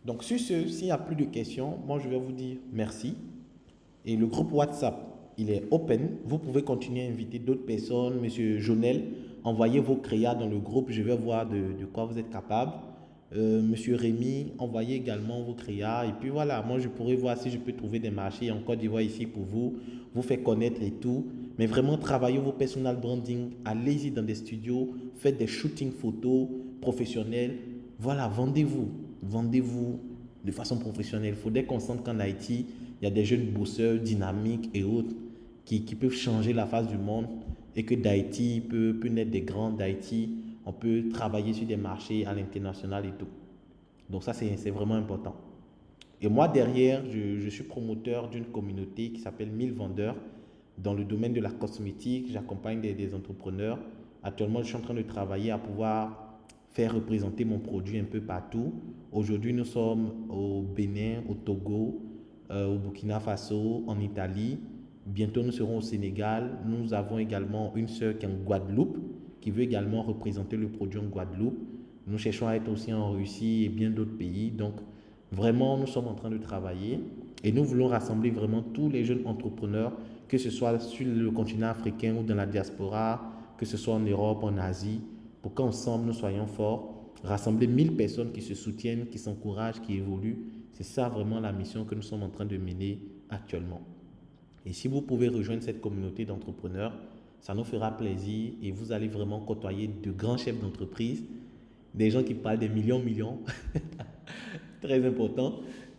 Donc, sur ce, s'il n'y a plus de questions, moi, je vais vous dire merci. Et le groupe WhatsApp, il est open. Vous pouvez continuer à inviter d'autres personnes. Monsieur Jonel, envoyez vos créas dans le groupe. Je vais voir de quoi vous êtes capable. Monsieur Rémi, envoyez également vos créas. Et puis voilà, moi, je pourrais voir si je peux trouver des marchés en Côte d'Ivoire ici pour vous faire connaître et tout. Mais vraiment, travaillez vos personal branding. Allez-y dans des studios. Faites des shootings photos professionnels. Voilà, vendez-vous de façon professionnelle. Il faudrait qu'on sente qu'en Haïti, il y a des jeunes bosseurs dynamiques et autres qui peuvent changer la face du monde et que d'Haïti peut naître des grands d'Haïti. On peut travailler sur des marchés à l'international et tout. Donc ça, c'est vraiment important. Et moi, derrière, je suis promoteur d'une communauté qui s'appelle 1000 vendeurs dans le domaine de la cosmétique. J'accompagne des entrepreneurs. Actuellement, je suis en train de travailler à pouvoir faire représenter mon produit un peu partout. Aujourd'hui, nous sommes au Bénin, au Togo, au Burkina Faso, en Italie. Bientôt, nous serons au Sénégal. Nous avons également une sœur qui est en Guadeloupe, qui veut également représenter le produit en Guadeloupe. Nous cherchons à être aussi en Russie et bien d'autres pays. Donc, vraiment, nous sommes en train de travailler et nous voulons rassembler vraiment tous les jeunes entrepreneurs, que ce soit sur le continent africain ou dans la diaspora, que ce soit en Europe, en Asie, pour qu'ensemble nous soyons forts, rassembler 1000 personnes qui se soutiennent, qui s'encouragent, qui évoluent. C'est ça vraiment la mission que nous sommes en train de mener actuellement. Et si vous pouvez rejoindre cette communauté d'entrepreneurs, ça nous fera plaisir et vous allez vraiment côtoyer de grands chefs d'entreprise, des gens qui parlent des millions, très important.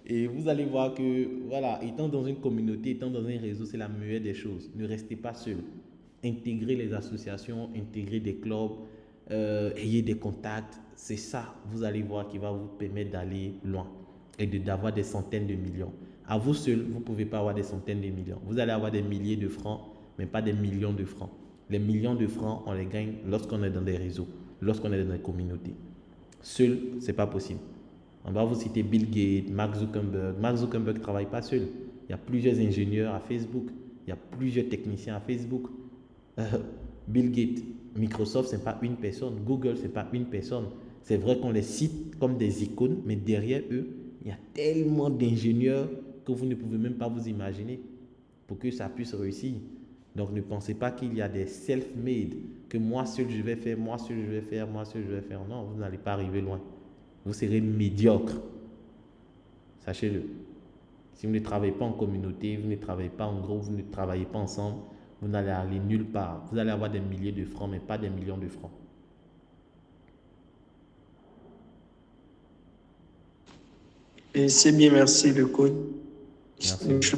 Et vous allez voir que, voilà, étant dans une communauté, étant dans un réseau, c'est la meilleure des choses. Ne restez pas seul. Intégrez les associations, intégrez des clubs, ayez des contacts. C'est ça, vous allez voir, qui va vous permettre d'aller loin et d'avoir des centaines de millions. À vous seul, vous ne pouvez pas avoir des centaines de millions. Vous allez avoir des milliers de francs, mais pas des millions de francs. Les millions de francs, on les gagne lorsqu'on est dans des réseaux, lorsqu'on est dans des communautés. Seul, ce n'est pas possible. On va vous citer Bill Gates, Mark Zuckerberg. Mark Zuckerberg ne travaille pas seul. Il y a plusieurs ingénieurs à Facebook. Il y a plusieurs techniciens à Facebook. Bill Gates, Microsoft, ce n'est pas une personne. Google, ce n'est pas une personne. C'est vrai qu'on les cite comme des icônes, mais derrière eux, il y a tellement d'ingénieurs que vous ne pouvez même pas vous imaginer pour que ça puisse réussir. Donc, ne pensez pas qu'il y a des self-made, que moi seul je vais faire, moi seul je vais faire, moi seul je vais faire. Non, vous n'allez pas arriver loin. Vous serez médiocre. Sachez-le. Si vous ne travaillez pas en communauté, vous ne travaillez pas en groupe, vous ne travaillez pas ensemble, vous n'allez aller nulle part. Vous allez avoir des milliers de francs, mais pas des millions de francs. Et c'est bien, merci le coach. Merci.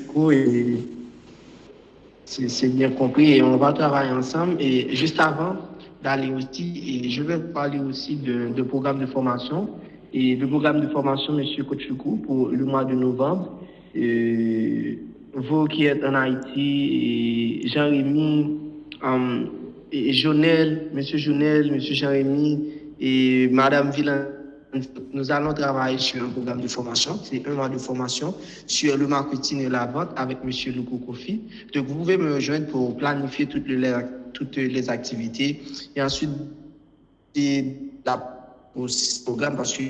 Et c'est bien compris et on va travailler ensemble. Et juste avant d'aller aussi, et je vais vous parler aussi de programme de formation. Et le programme de formation, Monsieur Coach Choukou, pour le mois de novembre. Vous qui êtes en Haïti, et Jean-Rémy, et Jonel, Monsieur Jonel, Monsieur Jérémy et Madame Villan. Nous allons travailler sur un programme de formation, c'est un mois de formation sur le marketing et la vente avec Monsieur Luko Kofi. Donc, vous pouvez me rejoindre pour planifier toutes les activités et ensuite au programme parce que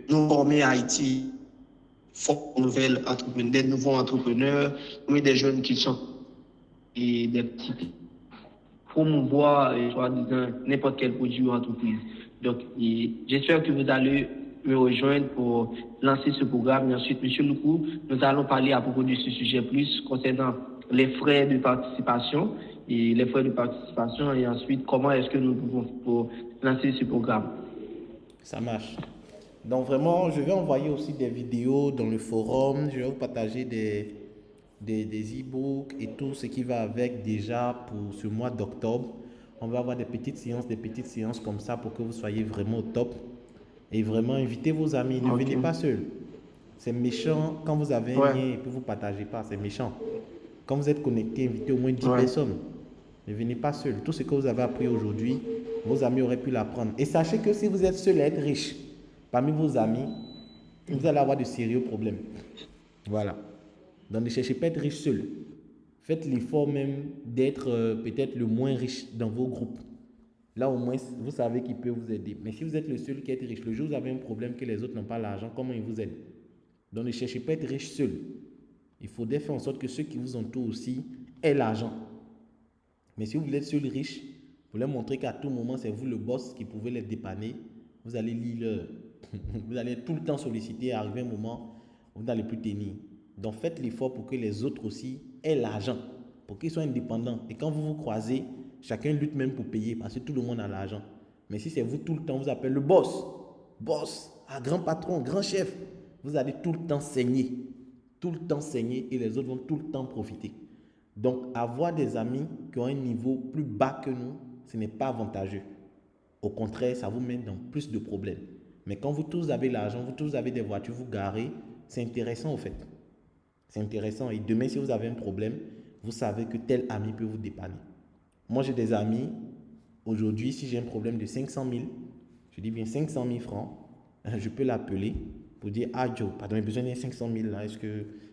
nous former à Haïti, des nouveaux entrepreneurs, mais des jeunes qui sont et des petits promouvoir soi-disant n'importe quel produit ou entreprise. Donc, j'espère que vous allez me rejoindre pour lancer ce programme. Et ensuite, M. Lukou, nous allons parler à propos de ce sujet plus concernant les frais de participation et ensuite comment est-ce que nous pouvons pour lancer ce programme. Ça marche. Donc vraiment, je vais envoyer aussi des vidéos dans le forum. Je vais vous partager des e-books et tout ce qui va avec déjà pour ce mois d'octobre. On va avoir des petites séances comme ça pour que vous soyez vraiment au top. Et vraiment, invitez vos amis. Ne venez pas seul. C'est méchant quand vous avez un lien et que vous ne partagez pas. C'est méchant. Quand vous êtes connecté, invitez au moins 10 personnes. Ne venez pas seul. Tout ce que vous avez appris aujourd'hui, vos amis auraient pu l'apprendre. Et sachez que si vous êtes seul à être riche, parmi vos amis, vous allez avoir de sérieux problèmes. Voilà. Donc ne cherchez pas à être riche seul. Faites l'effort même d'être peut-être le moins riche dans vos groupes. Là au moins, vous savez qui peut vous aider. Mais si vous êtes le seul qui est riche, le jour où vous avez un problème que les autres n'ont pas l'argent, comment ils vous aident? Donc ne cherchez pas à être riche seul. Il faudrait faire en sorte que ceux qui vous entourent aussi aient l'argent. Mais si vous voulez être seul riche, vous leur montrer qu'à tout moment, c'est vous le boss qui pouvez les dépanner. Vous allez lire, vous allez tout le temps solliciter et arriver un moment où vous n'allez plus tenir. Donc faites l'effort pour que les autres aussi aient l'argent, pour qu'ils soient indépendants. Et quand vous vous croisez, chacun lutte même pour payer parce que tout le monde a l'argent. Mais si c'est vous tout le temps, vous appelez le boss, grand patron, grand chef, vous allez tout le temps saigner et les autres vont tout le temps profiter. Donc avoir des amis qui ont un niveau plus bas que nous, ce n'est pas avantageux. Au contraire, ça vous met dans plus de problèmes. Mais quand vous tous avez l'argent, vous tous avez des voitures, vous garez, c'est intéressant au fait. C'est intéressant. Et demain, si vous avez un problème, vous savez que tel ami peut vous dépanner. Moi, j'ai des amis. Aujourd'hui, si j'ai un problème de 500 000, je dis bien 500 000 francs, je peux l'appeler pour dire, ah Joe, pardon, j'ai besoin de 500 000 là.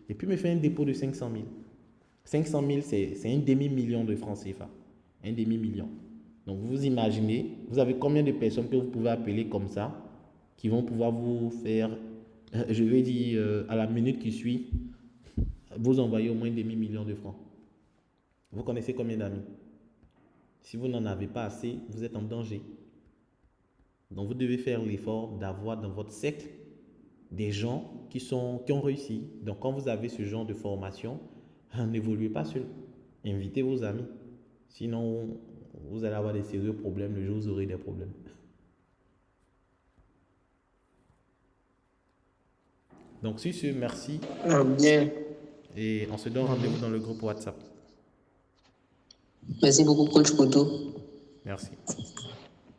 Et puis, me faire un dépôt de 500 000. 500 000, c'est un demi-million de francs CFA. Un demi-million. Donc, vous imaginez, vous avez combien de personnes que vous pouvez appeler comme ça, qui vont pouvoir vous faire, je vais dire, à la minute qui suit, vous envoyez au moins un demi-million de francs. Vous connaissez combien d'amis? Si vous n'en avez pas assez, vous êtes en danger. Donc, vous devez faire l'effort d'avoir dans votre cercle des gens qui ont réussi. Donc, quand vous avez ce genre de formation, n'évoluez pas seul. Invitez vos amis. Sinon, vous allez avoir des sérieux problèmes le jour où vous aurez des problèmes. Donc, sur ce, merci. Bien. Et on se donne rendez-vous dans le groupe WhatsApp. Merci beaucoup, coach Koto. Merci.